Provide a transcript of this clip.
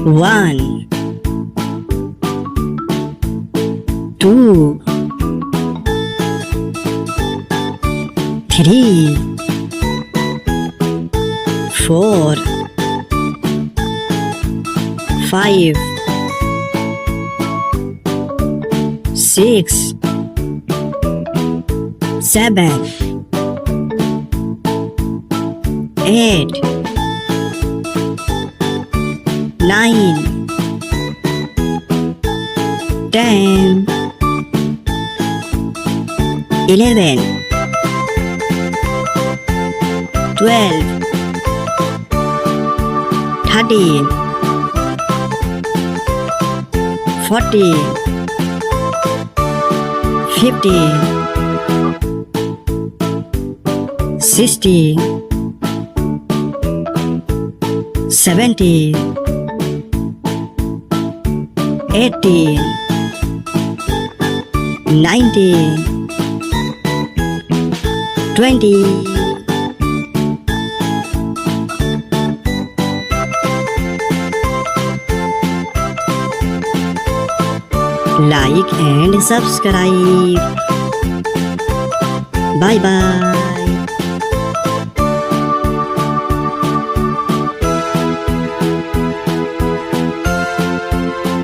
1 2 3 4 5 6 7 8 9 10 11 12 13 14 15 16 17 18 19 20 Like and subscribe. Bye bye.